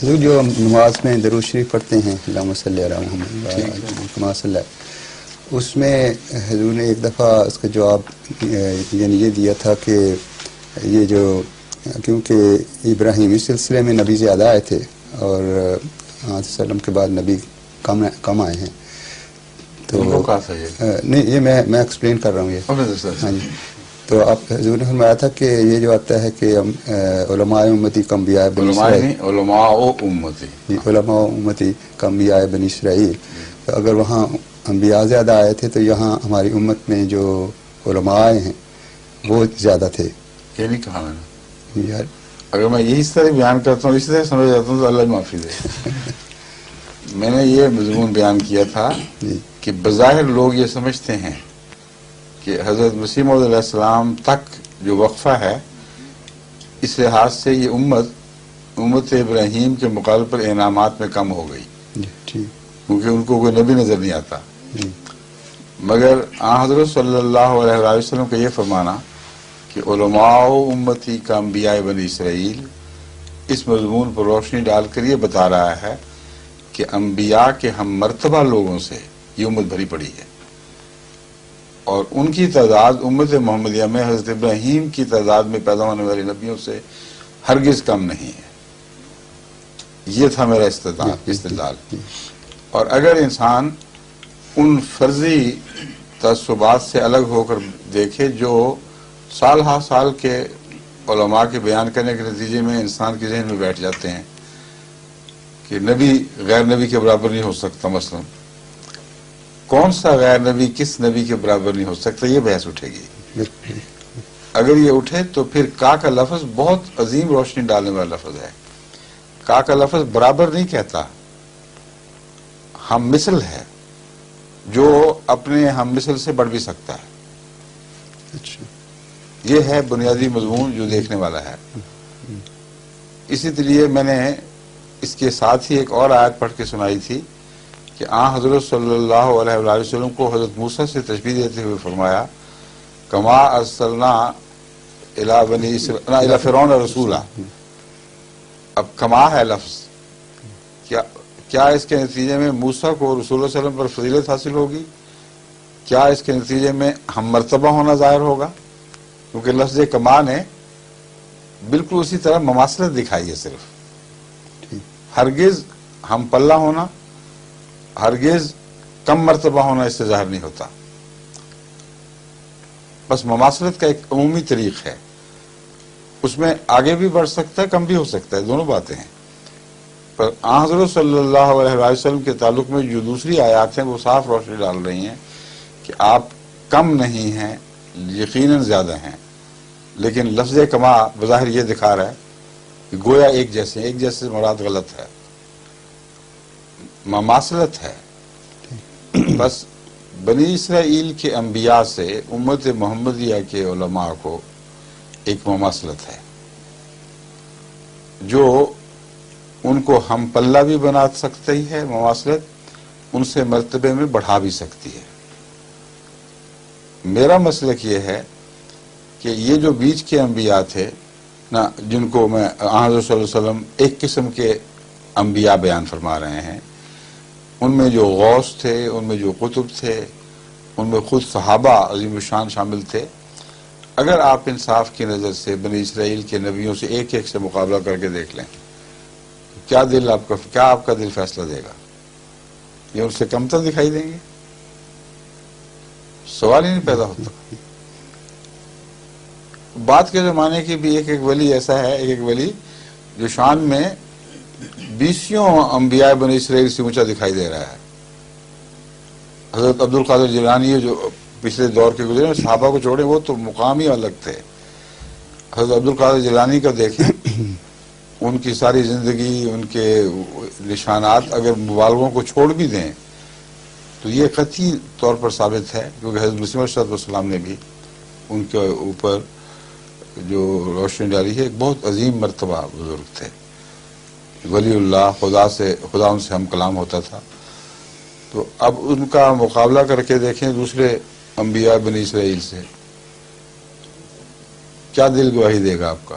حضور جو ہم نماز میں درود شریف پڑھتے ہیں اللہم صلی علی محمد کما صلی، اس میں حضور نے ایک دفعہ اس کا جواب یعنی یہ دیا تھا کہ یہ جو کیونکہ ابراہیم اس سلسلے میں نبی زیادہ آئے تھے اور وسلم کے بعد نبی کم آئے ہیں، تو نہیں یہ میں ایکسپلین کر رہا ہوں یہ ہاں جی. تو آپ حضور نے فرمایا تھا کہ یہ جو آتا ہے کہ علماء امتی کا انبیاء بنی اسرائیل، علماء امتی کا انبیاء بنی اسرائیل، تو اگر وہاں انبیاء زیادہ آئے تھے تو یہاں ہماری امت میں جو علماء آئے ہیں وہ زیادہ تھے. یہ نہیں کہا میں نے یار، اگر میں یہی اس طرح بیان کرتا ہوں، اس طرح سمجھ جاتا ہوں تو اللہ معافی دے. میں نے یہ مضمون بیان کیا تھا کہ بظاہر لوگ یہ سمجھتے ہیں کہ حضرت مسیح موعود علیہ السلام تک جو وقفہ ہے اس لحاظ سے یہ امت ابراہیم کے مقابلے پر انعامات میں کم ہو گئی کیونکہ ان کو کوئی نبی نظر نہیں آتا. مگر حضرت صلی اللہ علیہ وسلم کا یہ فرمانا کہ علماء امتی کا انبیاء بنی اسرائیل اس مضمون پر روشنی ڈال کر یہ بتا رہا ہے کہ انبیاء کے ہم مرتبہ لوگوں سے یہ امت بھری پڑی ہے، اور ان کی تعداد امت محمدیہ میں حضرت ابراہیم کی تعداد میں پیدا ہونے والے نبیوں سے ہرگز کم نہیں ہے. یہ تھا میرا استدلال. اور اگر انسان ان فرضی تعصبات سے الگ ہو کر دیکھے جو سال ہا سال کے علماء کے بیان کرنے کے نتیجے میں انسان کے ذہن میں بیٹھ جاتے ہیں کہ نبی غیر نبی کے برابر نہیں ہو سکتا، مثلا کون سا غیر نبی کس نبی کے برابر نہیں ہو سکتا، یہ بحث اٹھے گی. اگر یہ اٹھے تو پھر کا لفظ بہت عظیم روشنی ڈالنے والا لفظ ہے. کا لفظ برابر نہیں کہتا، ہم مثل ہے، جو اپنے ہم مثل سے بڑھ بھی سکتا ہے. یہ ہے بنیادی مضمون جو دیکھنے والا ہے. اسی لیے میں نے اس کے ساتھ ہی ایک اور آیت پڑھ کے سنائی تھی کہ حضرت صلی اللہ علیہ وسلم کو حضرت موسیٰ سے تشبیہ دیتے ہوئے فرمایا کما ارسلنا الی فرعون رسولا. اب کما ہے لفظ، کیا اس کے نتیجے میں موسیٰ کو رسول اللہ علیہ وسلم پر فضیلت حاصل ہوگی؟ کیا اس کے نتیجے میں ہم مرتبہ ہونا ظاہر ہوگا؟ کیونکہ لفظ کما نے بالکل اسی طرح مماثلت دکھائی ہے. صرف ہرگز ہم پلہ ہونا، ہرگز کم مرتبہ ہونا اس سے ظاہر نہیں ہوتا. بس مماثلت کا ایک عمومی طریق ہے، اس میں آگے بھی بڑھ سکتا ہے، کم بھی ہو سکتا ہے، دونوں باتیں ہیں. پر حضرت صلی اللہ علیہ وسلم کے تعلق میں جو دوسری آیات ہیں وہ صاف روشنی ڈال رہی ہیں کہ آپ کم نہیں ہیں، یقیناً زیادہ ہیں. لیکن لفظ کما بظاہر یہ دکھا رہا ہے کہ گویا ایک جیسے مراد غلط ہے، مماثلت ہے. بس بنی اسرائیل کے انبیاء سے امت محمدیہ کے علماء کو ایک مماثلت ہے جو ان کو ہم پلہ بھی بنا سکتی ہے، مماثلت ان سے مرتبے میں بڑھا بھی سکتی ہے. میرا مسلک یہ ہے کہ یہ جو بیچ کے انبیاء تھے نا، جن کو میں حضرت صلی اللہ علیہ وسلم ایک قسم کے انبیاء بیان فرما رہے ہیں، ان میں جو غوث تھے، ان میں جو قطب تھے، ان میں خود صحابہ عظیم الشان شامل تھے. اگر آپ انصاف کی نظر سے بنی اسرائیل کے نبیوں سے ایک سے مقابلہ کر کے دیکھ لیں، کیا آپ کا دل فیصلہ دے گا؟ یہ ان سے کمتر دکھائی دیں گے؟ سوال ہی نہیں پیدا ہوتا. بعد کے زمانے کی بھی ایک ولی ایسا ہے، ایک ولی جو شان میں 20 انبیاء بنی اسرائیل سے اونچا دکھائی دے رہا ہے. حضرت عبد القادر جیلانی جو پچھلے دور کے گزرے، صحابہ کو چھوڑے وہ تو مقام ہی الگ تھے. حضرت عبد القادر جیلانی کا دیکھیں، ان کی ساری زندگی، ان کے نشانات اگر مبالغوں کو چھوڑ بھی دیں تو یہ قطعی طور پر ثابت ہے، کیونکہ حضرت مسیح علیہ السلام نے بھی ان کے اوپر جو روشنی ڈالی ہے. ایک بہت عظیم مرتبہ بزرگ تھے، ولی اللہ، خدا ان سے ہم کلام ہوتا تھا. تو اب ان کا مقابلہ کر کے دیکھیں دوسرے انبیاء بنی اسرائیل سے، کیا دل گواہی دے گا آپ کا؟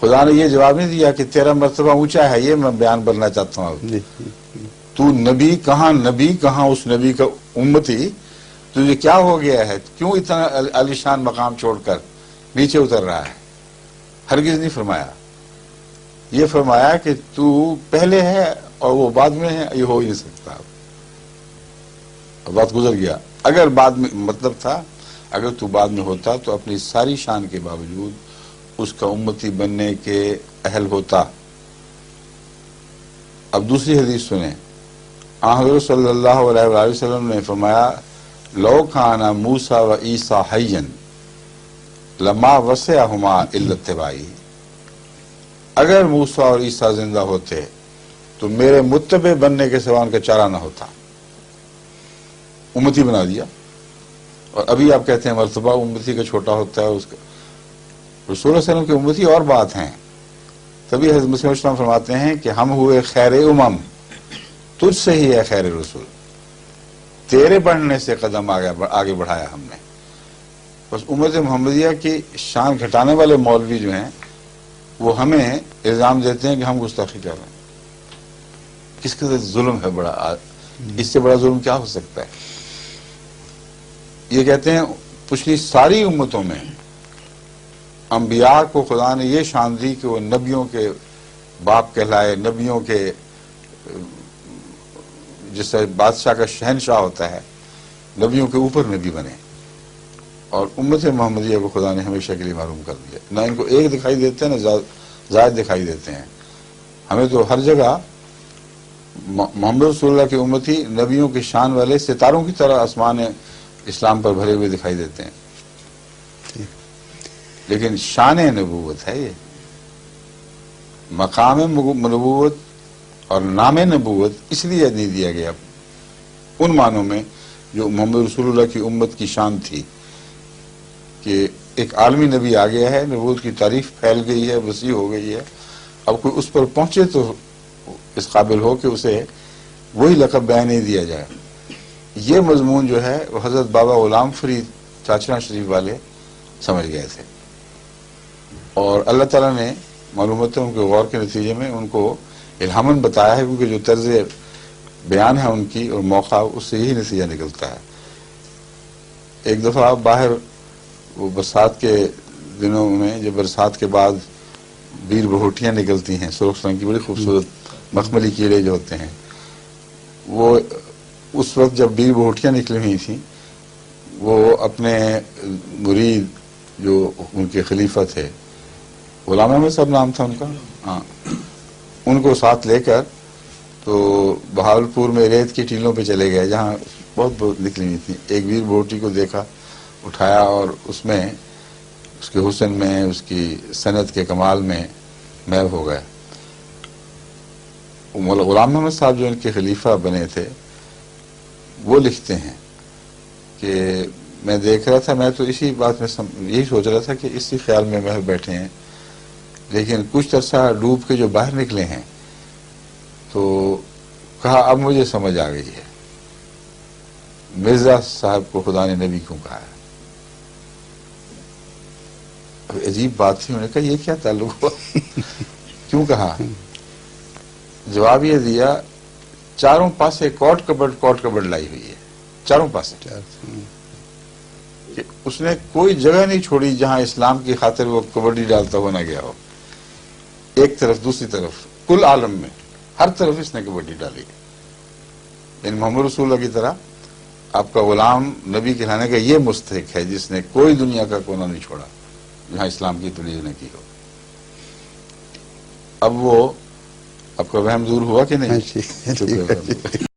خدا نے یہ جواب نہیں دیا کہ تیرا مرتبہ اونچا ہے، یہ میں بیان کرنا چاہتا ہوں اب۔ تو نبی کہاں اس نبی کا امتی، تجھے کیا ہو گیا ہے، کیوں اتنا عالیشان مقام چھوڑ کر نیچے اتر رہا ہے؟ ہرگز نہیں فرمایا، یہ فرمایا کہ تو پہلے ہے اور وہ بعد میں ہے، یہ ہو ہی نہیں سکتا۔ اب بات گزر گیا۔ اگر بعد میں مطلب تھا، اگر تو بعد میں ہوتا تو اپنی ساری شان کے باوجود اس کا امتی بننے کے اہل ہوتا۔ اب دوسری حدیث سنیں، حضرت صلی اللہ علیہ وآلہ وسلم نے فرمایا لو کان موسیٰ و عیسیٰ حیا لما وسعہما الا اتباعی، اگر موسیٰ اور عیسیٰ زندہ ہوتے تو میرے متبع بننے کے سوا ان کا چارہ نہ ہوتا۔ امتی بنا دیا، اور ابھی آپ کہتے ہیں مرتبہ امتی کا چھوٹا ہوتا ہے، اس کا رسول اللہ علیہ وسلم کی امتی اور بات ہیں۔ تبھی حضرت مسلم اسلام فرماتے ہیں کہ ہم ہوئے خیر امم، تجھ سے ہی ہے خیر رسول، تیرے بڑھنے سے قدم آگے بڑھایا ہم نے۔ بس امت محمدیہ کی شان گھٹانے والے مولوی جو ہیں وہ ہمیں الزام دیتے ہیں کہ ہم گستاخی کر رہے ہیں۔ کس قدر ظلم ہے بڑا، اس سے بڑا ظلم کیا ہو سکتا ہے؟ یہ کہتے ہیں پچھلی ساری امتوں میں انبیاء کو خدا نے یہ شان دی کہ وہ نبیوں کے باپ کہلائے، نبیوں کے جس سے بادشاہ کا شہنشاہ ہوتا ہے، نبیوں کے اوپر نبی بنے، اور امت محمدیہ کو خدا نے ہمیشہ کے لیے معلوم کر دیا۔ نہ ان کو ایک دکھائی دیتے ہیں، نہ زائد دکھائی دیتے ہیں۔ ہمیں تو ہر جگہ محمد رسول اللہ کی امتی نبیوں کی شان والے ستاروں کی طرح آسمان اسلام پر بھرے ہوئے دکھائی دیتے ہیں، لیکن شان نبوت ہے، یہ مقام نبوت اور نام نبوت اس لیے نہیں دیا گیا ان معنوں میں جو محمد رسول اللہ کی امت کی شان تھی، کہ ایک عالمی نبی آ گیا ہے، نبوت کی تعریف پھیل گئی ہے، وسیع ہو گئی ہے، اب کوئی اس پر پہنچے تو اس قابل ہو کہ اسے وہی لقب بیان نہیں دیا جائے۔ یہ مضمون جو ہے وہ حضرت بابا غلام فرید چاچڑا شریف والے سمجھ گئے تھے، اور اللہ تعالیٰ نے معلومات ان کے غور کے نتیجے میں ان کو الہاماً بتایا ہے، کیونکہ جو طرز بیان ہے ان کی اور موقع، اس سے یہی نتیجہ نکلتا ہے۔ ایک دفعہ باہر وہ برسات کے دنوں میں، جب برسات کے بعد بیر بہوٹیاں نکلتی ہیں سرخ رنگ کی، بڑی خوبصورت مخملی کیڑے جو ہوتے ہیں، وہ اس وقت جب بیر بہوٹیاں نکلی ہوئی تھیں، وہ اپنے مرید جو ان کے خلیفہ تھے، غلام احمد صاحب نام تھا ان کا، ہاں، ان کو ساتھ لے کر تو بہاولپور میں ریت کی ٹیلوں پہ چلے گئے جہاں بہت نکلی ہوئی تھی۔ ایک بیر بہوٹی کو دیکھا، اٹھایا، اور اس میں اس کے حسن میں، اس کی صنعت کے کمال میں محو ہو گئے۔ غلام احمد صاحب جو ان کے خلیفہ بنے تھے، وہ لکھتے ہیں کہ میں دیکھ رہا تھا، میں تو اسی بات میں یہی سوچ رہا تھا کہ اسی خیال میں محو بیٹھے ہیں، لیکن کچھ عرصہ ڈوب کے جو باہر نکلے ہیں تو کہا اب مجھے سمجھ آ گئی ہے مرزا صاحب کو خدا نے نبی کیوں کہا ہے۔ اب عجیب بات تھی، انہوں نے کہا یہ کیا تعلق ہوا، کیوں کہا؟ جواب یہ دیا، چاروں پاسے کوٹ کبڈ لائی ہوئی ہے، چاروں پاسے، کہ اس نے کوئی جگہ نہیں چھوڑی جہاں اسلام کی خاطر وہ کبڈی ڈالتا ہوا نہ گیا ہو۔ ایک طرف، دوسری طرف، کل عالم میں ہر طرف اس نے کبڈی ڈالی۔ یعنی محمد رسول اللہ کی طرح آپ کا غلام نبی کہلانے کا یہ مستحق ہے جس نے کوئی دنیا کا کونا نہیں چھوڑا جہاں اسلام کی تبلیغ نہ کی ہو۔ اب وہ آپ کا وہم دور ہوا کہ نہیں؟